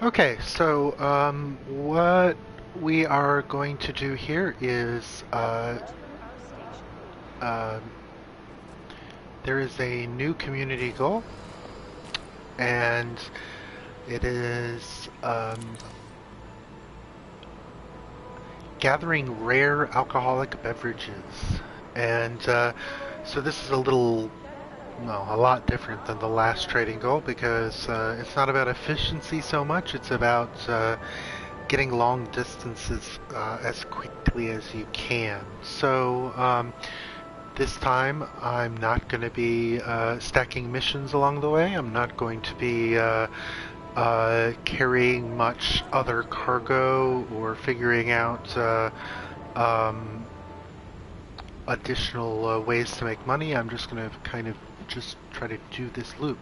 Okay, so what we are going to do here is um there is a new community goal, and it is gathering rare alcoholic beverages. And so this is a lot different than the last trading goal because it's not about efficiency so much. It's about getting long distances as quickly as you can. So this time I'm not going to be stacking missions along the way. I'm not going to be carrying much other cargo or figuring out um, additional ways to make money. I'm just going to kind of just try to do this loop.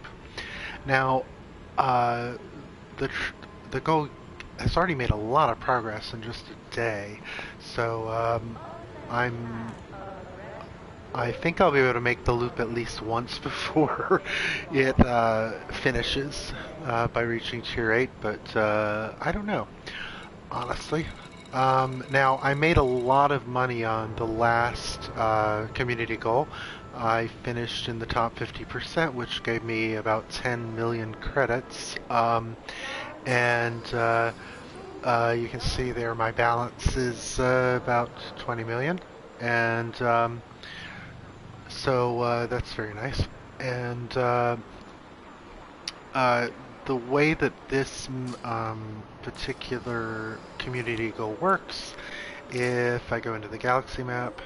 Now, uh, the the goal has already made a lot of progress in just a day, so I'm I think I'll be able to make the loop at least once before it finishes by reaching tier 8, but I don't know, honestly. Now, I made a lot of money on the last community goal. I finished in the top 50%, which gave me about 10 million credits. And you can see there my balance is about 20 million. And so that's very nice. And uh, the way that this particular community goal works, if I go into the galaxy map,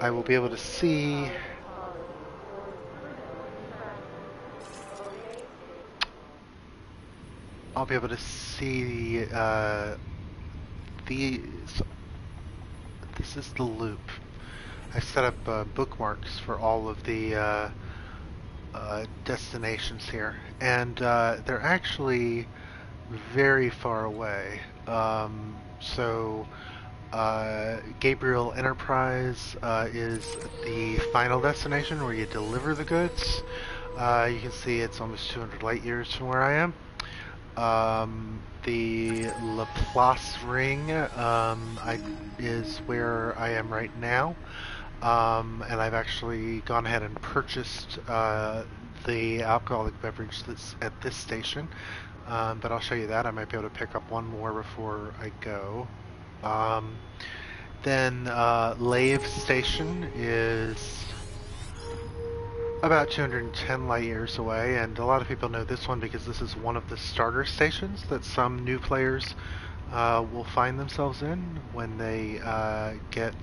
I will be able to see I'll be able to see these. This is the loop. I set up bookmarks for all of the destinations here, and they're actually very far away. So Gabriel Enterprise is the final destination where you deliver the goods. You can see it's almost 200 light years from where I am. The Laplace ring is where I am right now. And I've actually gone ahead and purchased the alcoholic beverage that's at this station. But I'll show you that. I might be able to pick up one more before I go. Um, then Lave Station is about 210 light years away, and a lot of people know this one because this is one of the starter stations that some new players will find themselves in when they get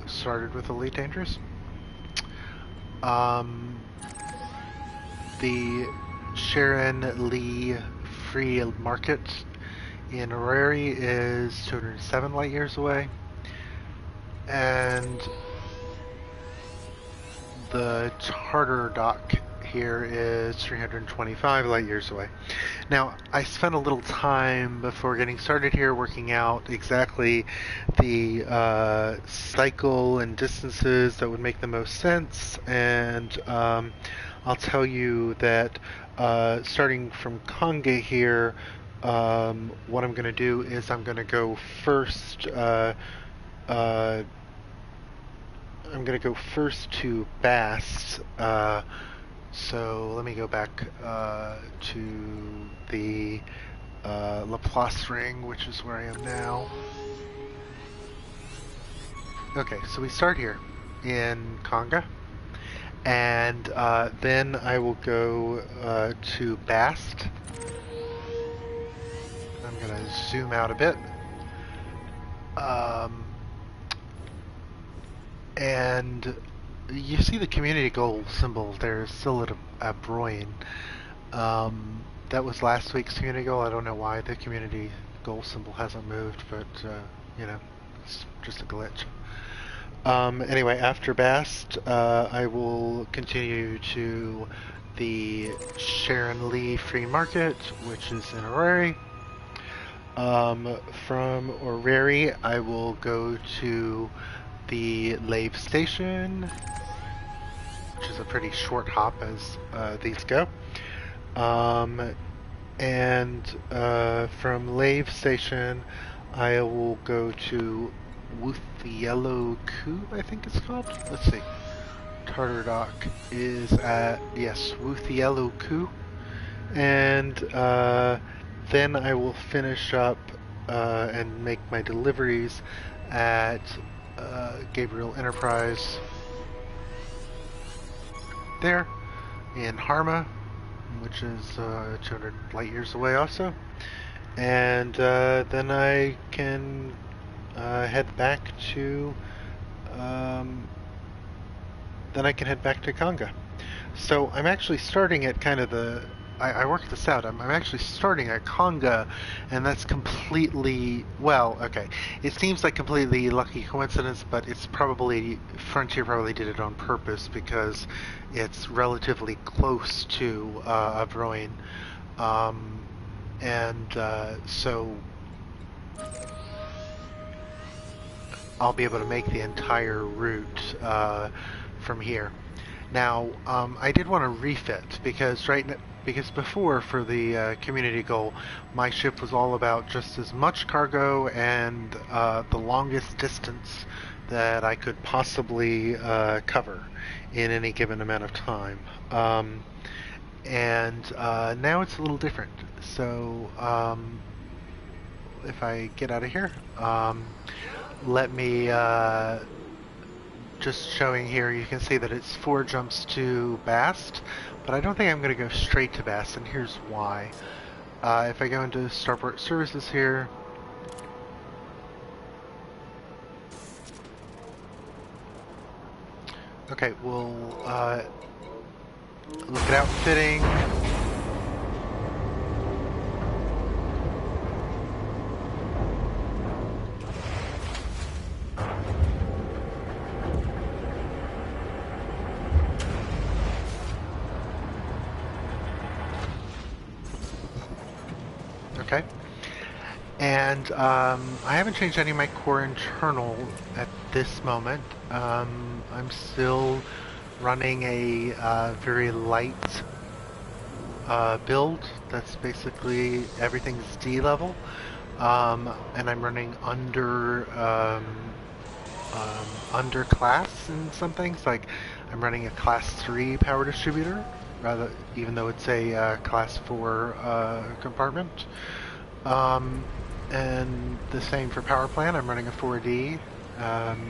started with Elite Dangerous. The Sharon Lee Free Market in Orrery is 207 light years away, and the charter dock here is 325 light years away. Now, I spent a little time before getting started here working out exactly the cycle and distances that would make the most sense, and I'll tell you that starting from Conga here, what I'm going to do is I'm going to go first. I'm going to go first to Bast. So let me go back to the Laplace ring, which is where I am now. Okay, so we start here in Conga, and then I will go to Bast. I'm going to zoom out a bit. And you see the community goal symbol there still at a Broin. That was last week's community goal. I don't know why the community goal symbol hasn't moved, but you know, it's just a glitch. Anyway, after Bast, I will continue to the Sharon Lee Free Market, which is in Orrery. From Orrery, I will go to the Lave Station, which is a pretty short hop as these go. And from Lave Station, I will go to Wuthielo Ku, I think it's called. Let's see. Tartar Dock is at, yes, Wuthielo Ku. And then I will finish up and make my deliveries at Gabriel Enterprise there in Harma, which is 200 light years away also. And then I can head back to Conga. So I'm actually starting at kind of I worked this out. I'm actually starting at Conga, and that's completely, well, okay. It seems like completely lucky coincidence, but it's probably, Frontier probably did it on purpose because it's relatively close to Avroin. So I'll be able to make the entire route from here. Now, I did want to refit because because before for the community goal, my ship was all about just as much cargo and the longest distance that I could possibly cover in any given amount of time. Now it's a little different. So if I get out of here, let me just showing here, you can see that it's 4 jumps to Bast, but I don't think I'm going to go straight to Bast, and here's why. If I go into Starport Services here, okay, we'll look at outfitting. Okay. And I haven't changed any of my core internal at this moment. I'm still running a very light build. That's basically everything's D level. And I'm running under class in some things. Like I'm running a class 3 power distributor, rather, even though it's a class 4 compartment. And the same for power plant. I'm running a 4D,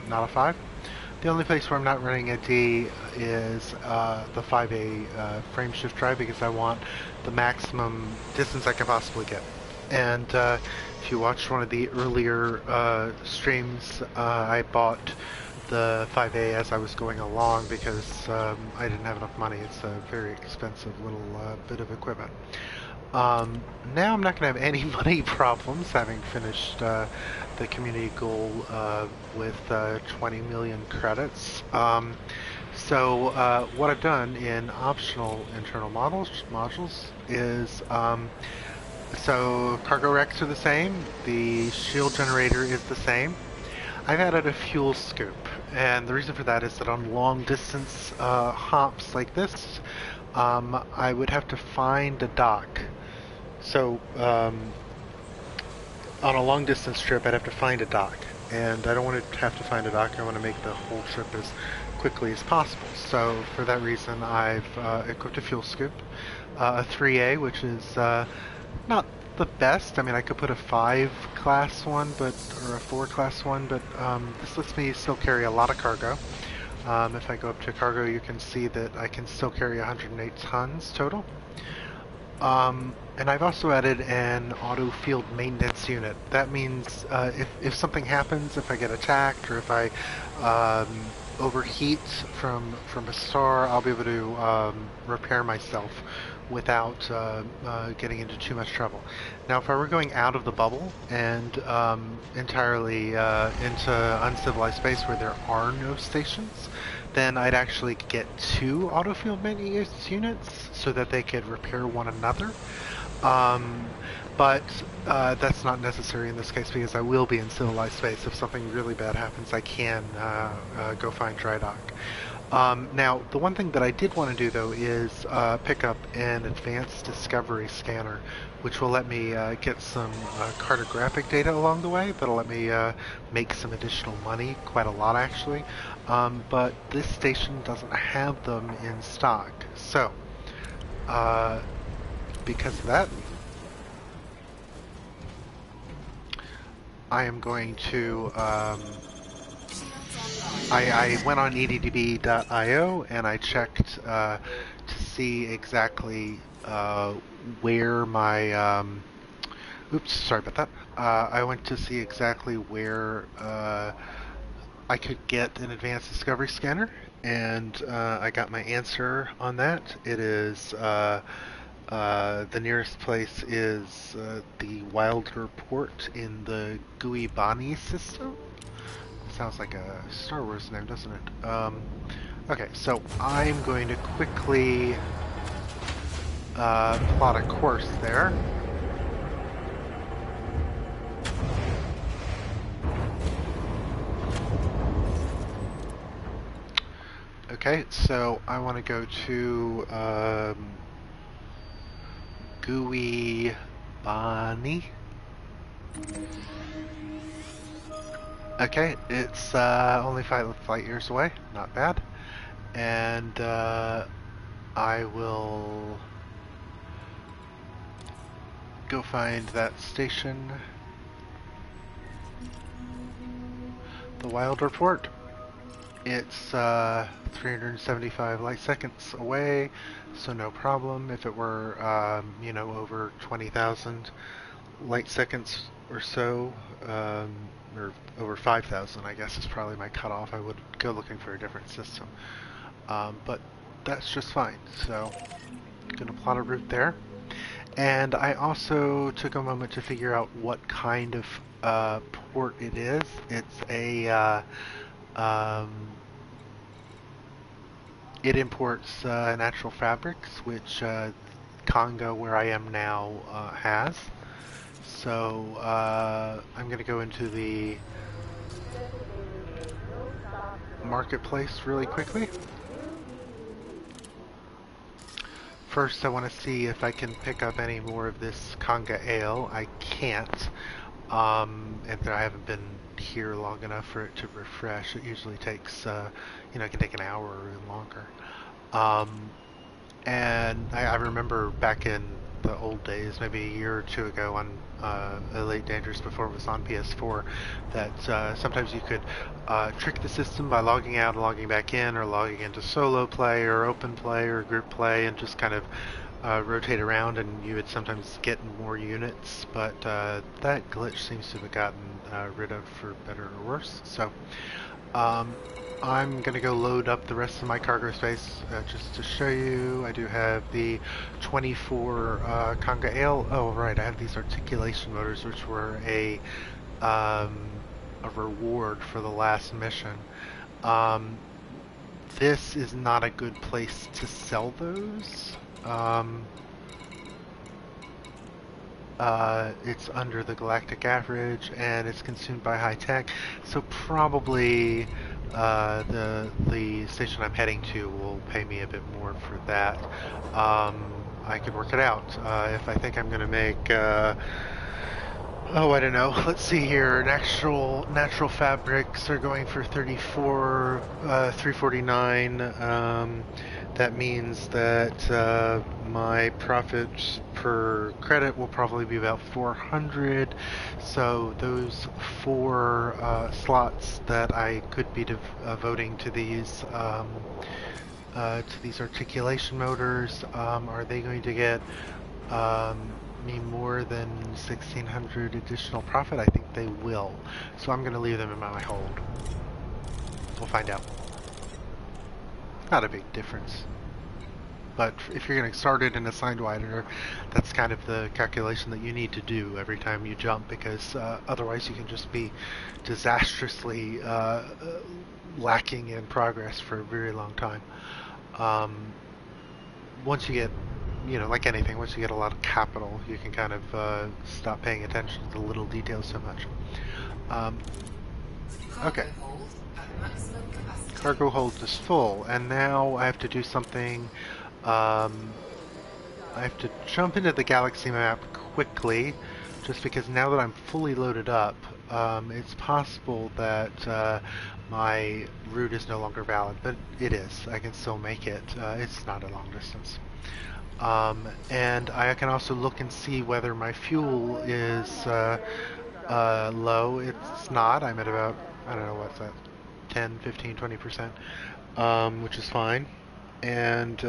not a 5. The only place where I'm not running a D is the 5A frame shift drive because I want the maximum distance I can possibly get. And if you watched one of the earlier streams, I bought the 5A as I was going along because I didn't have enough money. It's a very expensive little bit of equipment. Now I'm not going to have any money problems having finished the community goal with 20 million credits. So what I've done in optional internal modules is so cargo racks are the same, the shield generator is the same. I've added a fuel scoop, and the reason for that is that on long distance hops like this, I would have to find a dock. So on a long distance trip, I'd have to find a dock, and I don't want to have to find a dock. I want to make the whole trip as quickly as possible. So for that reason, I've equipped a fuel scoop, a 3A, which is not the best. I mean, I could put a 5 class one, or a 4 class one, but this lets me still carry a lot of cargo. If I go up to cargo, you can see that I can still carry 108 tons total. And I've also added an auto field maintenance unit. That means if something happens, if I get attacked, or if I overheat from a star, I'll be able to repair myself without getting into too much trouble. Now, if I were going out of the bubble and entirely into uncivilized space where there are no stations, then I'd actually get 2 auto field maintenance units so that they could repair one another. But that's not necessary in this case because I will be in civilized space. If something really bad happens, I can go find dry dock. Now, the one thing that I did want to do though is pick up an advanced discovery scanner, which will let me get some cartographic data along the way. That'll let me make some additional money, quite a lot actually. But this station doesn't have them in stock. So, uh, because of that, I am going to I went on EDDB.io and I checked to see exactly where my oops, sorry about that. I went to see exactly where I could get an advanced discovery scanner, and I got my answer on that. It is the nearest place is the Wilder port in the Guibani system. Sounds like a Star Wars name, doesn't it? Okay, so I'm going to quickly plot a course there. Okay, so I want to go to Guibani. Okay, it's only 5 light years away, not bad. And I will go find that station, the Wild Report. It's 375 light seconds away, so no problem. If it were, you know, over 20,000 light seconds or so, or over 5,000, I guess is probably my cutoff. I would go looking for a different system. But that's just fine. So I'm going to plot a route there. And I also took a moment to figure out what kind of port it is. It's a it imports natural fabrics, which Congo, where I am now, has. So I'm going to go into the marketplace really quickly. First, I want to see if I can pick up any more of this Conga ale. I can't, and I haven't been here long enough for it to refresh. It usually takes, you know, it can take an hour or even longer. And I remember back in the old days, maybe a year or two ago on Elite Dangerous before it was on PS4, that sometimes you could trick the system by logging out and logging back in, or logging into solo play or open play or group play, and just kind of rotate around, and you would sometimes get more units, but that glitch seems to have gotten rid of for better or worse. So I'm going to go load up the rest of my cargo space just to show you. I do have the 24 Conga Ale. Oh, right, I have these articulation motors, which were a reward for the last mission. This is not a good place to sell those. It's under the galactic average, and it's consumed by high tech, so probably the station I'm heading to will pay me a bit more for that. I could work it out. If I think I'm going to make, oh, I don't know. Let's see here. Natural fabrics are going for 349. That means that my profit per credit will probably be about 400. So those 4 slots that I could be devoting to these articulation motors, are they going to get me more than 1,600 additional profit? I think they will. So I'm going to leave them in my hold. We'll find out. Not a big difference. But if you're going to start it in assigned widener, that's kind of the calculation that you need to do every time you jump, because otherwise you can just be disastrously lacking in progress for a very long time. Once you get, you know, like anything, once you get a lot of capital, you can kind of stop paying attention to the little details so much. Okay. Cargo hold is full, and now I have to do something. I have to jump into the galaxy map quickly, just because now that I'm fully loaded up, it's possible that my route is no longer valid, but it is. I can still make it. It's not a long distance. And I can also look and see whether my fuel is low. It's not. I'm at about, I don't know, what's that, 10, 15, 20%, which is fine. And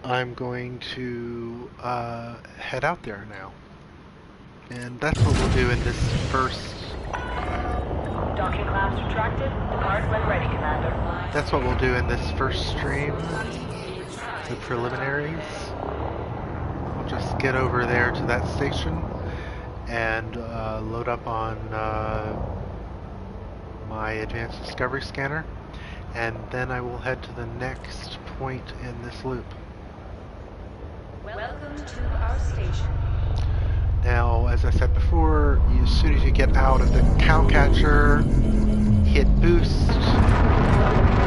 I'm going to head out there now. And that's what we'll do in this first... Docking clamps retracted. Depart when ready, Commander. That's what we'll do in this first stream. The preliminaries. I'll just get over there to that station and load up on my advanced discovery scanner, and then I will head to the next point in this loop. Welcome to our station. Now, as I said before, as soon as you get out of the cowcatcher, hit boost,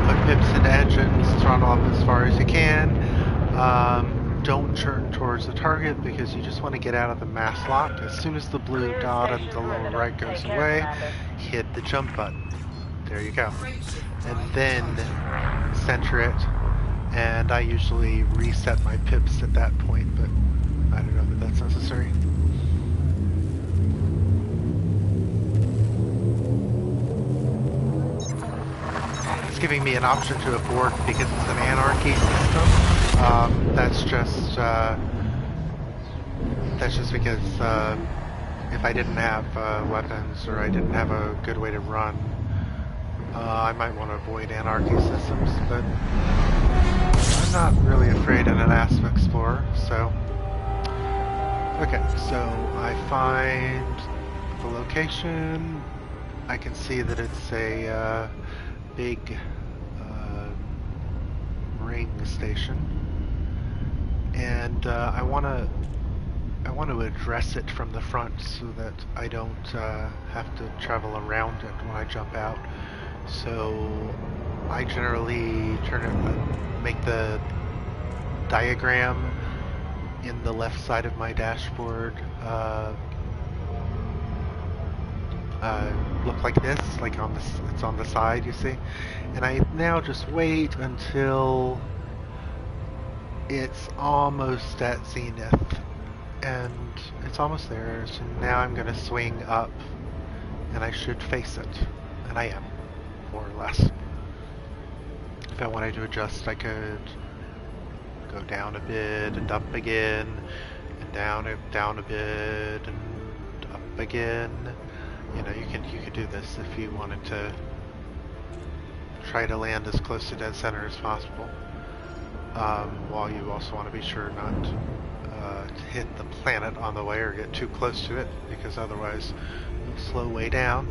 put pips into engines, throttle up as far as you can. Don't turn towards the target because you just want to get out of the mass lock. As soon as the blue dot on the lower right goes away, hit the jump button. There you go. And then center it. And I usually reset my pips at that point, but I don't know that that's necessary. It's giving me an option to abort because it's an anarchy system. That's just because if I didn't have weapons or I didn't have a good way to run, I might want to avoid anarchy systems, but I'm not really afraid in an Asp Explorer, so... Okay, so I find the location. I can see that it's a big ring station, and I want to address it from the front so that I don't have to travel around it when I jump out. So I generally make the diagram in the left side of my dashboard look like this, like it's on the side, you see. And I now just wait until it's almost at zenith, and it's almost there. So now I'm going to swing up, and I should face it, and I am, more or less. If I wanted to adjust, I could go down a bit and up again, and down a bit and up again. You know, you could do this if you wanted to try to land as close to dead center as possible. While you also want to be sure not to hit the planet on the way or get too close to it, because otherwise you'll slow way down.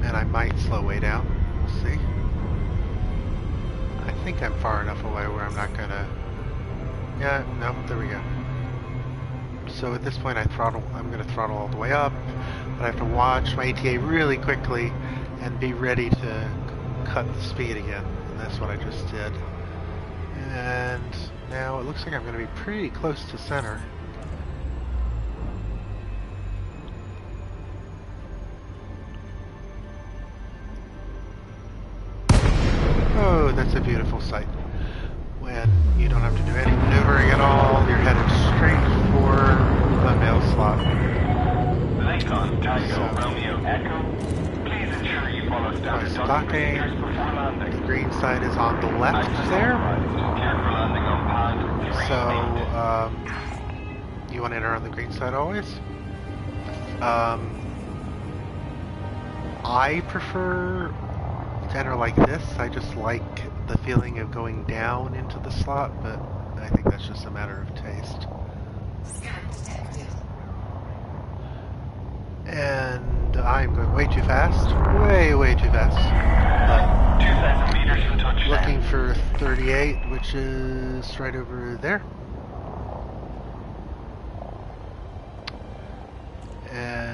And I might slow way down. We'll see. I think I'm far enough away where I'm not gonna... Yeah, no, there we go. So at this point I'm going to throttle all the way up, but I have to watch my ETA really quickly and be ready to cut the speed again, and that's what I just did. And now it looks like I'm going to be pretty close to center. Oh, that's a beautiful sight. When you don't have to do any maneuvering at all, you're headed straight for the mail slot. Lincoln, Tango, Romeo, Echo. Please ensure you follow standard docking. The green side is on the left there. Careful landing on pad. So, you want to enter on the green side always? I prefer to enter like this. I just like the feeling of going down into the slot, but I think that's just a matter of taste. And I'm going way too fast. Way too fast. 2,000 meters from touchdown. Looking for 38, which is right over there.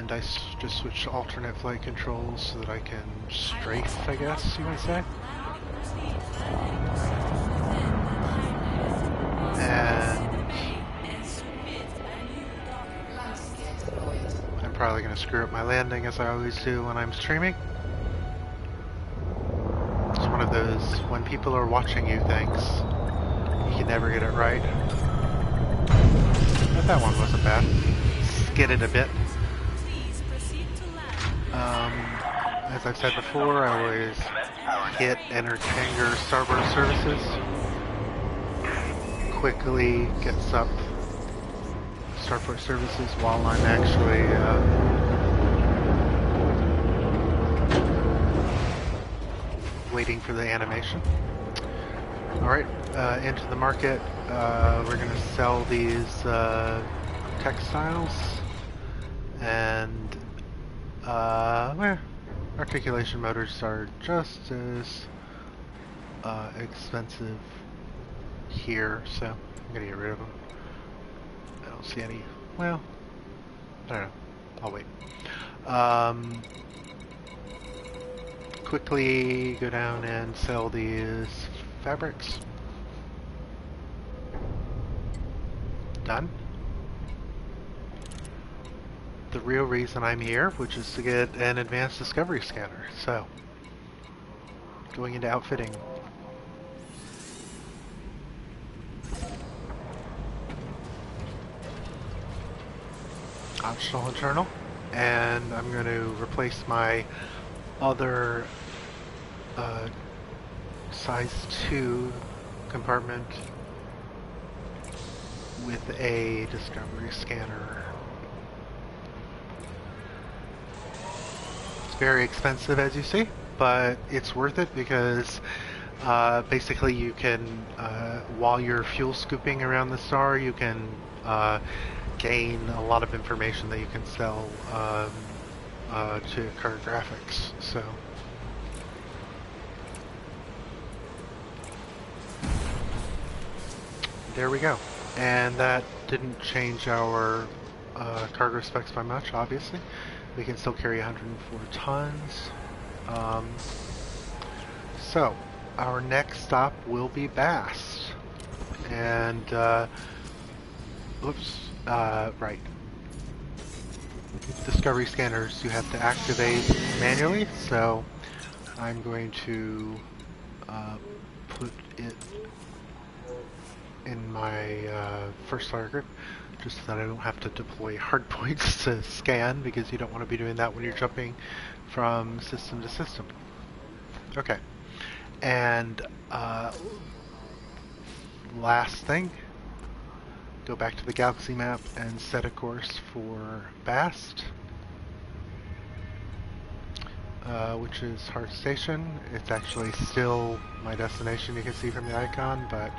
and I just switched to alternate flight controls so that I can strafe, I guess you might say. And I'm probably going to screw up my landing as I always do when I'm streaming. It's one of those when people are watching you things, you can never get it right. But that one wasn't bad. Skidded a bit. As I've said before, I always hit enter Tanger starboard services. Quickly gets up starport services while I'm actually waiting for the animation. Alright, into the market. We're going to sell these textiles and well, articulation motors are just as expensive here, so I'm going to get rid of them. I don't see any, well, I don't know, I'll wait. Quickly go down and sell these fabrics. Done. The real reason I'm here, which is to get an advanced discovery scanner, so going into outfitting. Optional internal, and I'm going to replace my other size 2 compartment with a discovery scanner. It's very expensive, as you see, but it's worth it because basically you can, while you're fuel scooping around the star, you can gain a lot of information that you can sell to cartographics. So there we go. And that didn't change our cargo specs by much, obviously. We can still carry 104 tons. So our next stop will be Bast. And oops. Right. Discovery scanners you have to activate manually, so I'm going to put it in my first target just so that I don't have to deploy hardpoints to scan, because you don't want to be doing that when you're jumping from system to system. Okay. And last thing, go back to the galaxy map and set a course for Bast, which is Heart Station. It's actually still my destination, you can see from the icon, but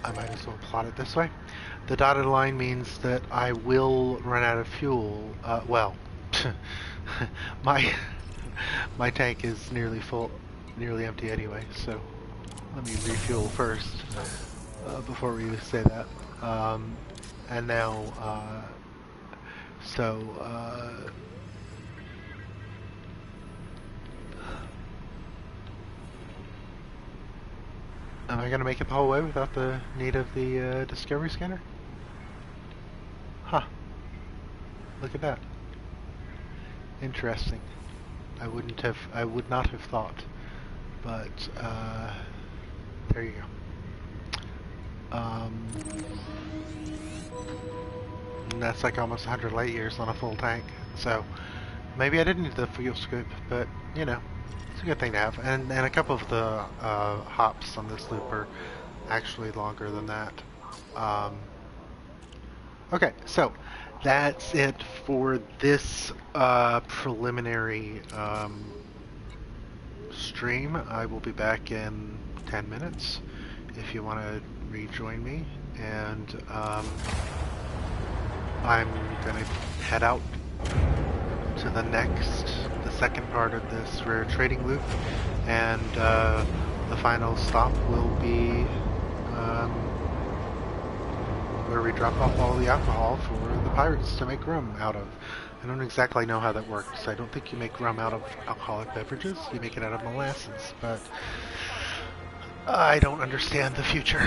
I might as well plot it this way. The dotted line means that I will run out of fuel. Well, my tank is nearly full, nearly empty anyway, so let me refuel first. Before we say that, and now, am I going to make it the whole way without the need of the discovery scanner? Huh. Look at that. Interesting. I would not have thought, but there you go. And that's like almost 100 light years on a full tank, so maybe I didn't need the fuel scoop, but you know, it's a good thing to have. And a couple of the hops on this loop are actually longer than that. Okay, so that's it for this preliminary stream. I will be back in 10 minutes if you want to rejoin me, and I'm gonna head out to the second part of this rare trading loop, and the final stop will be where we drop off all the alcohol for the pirates to make rum out of. I don't exactly know how that works. I don't think you make rum out of alcoholic beverages. You make it out of molasses, but I don't understand the future.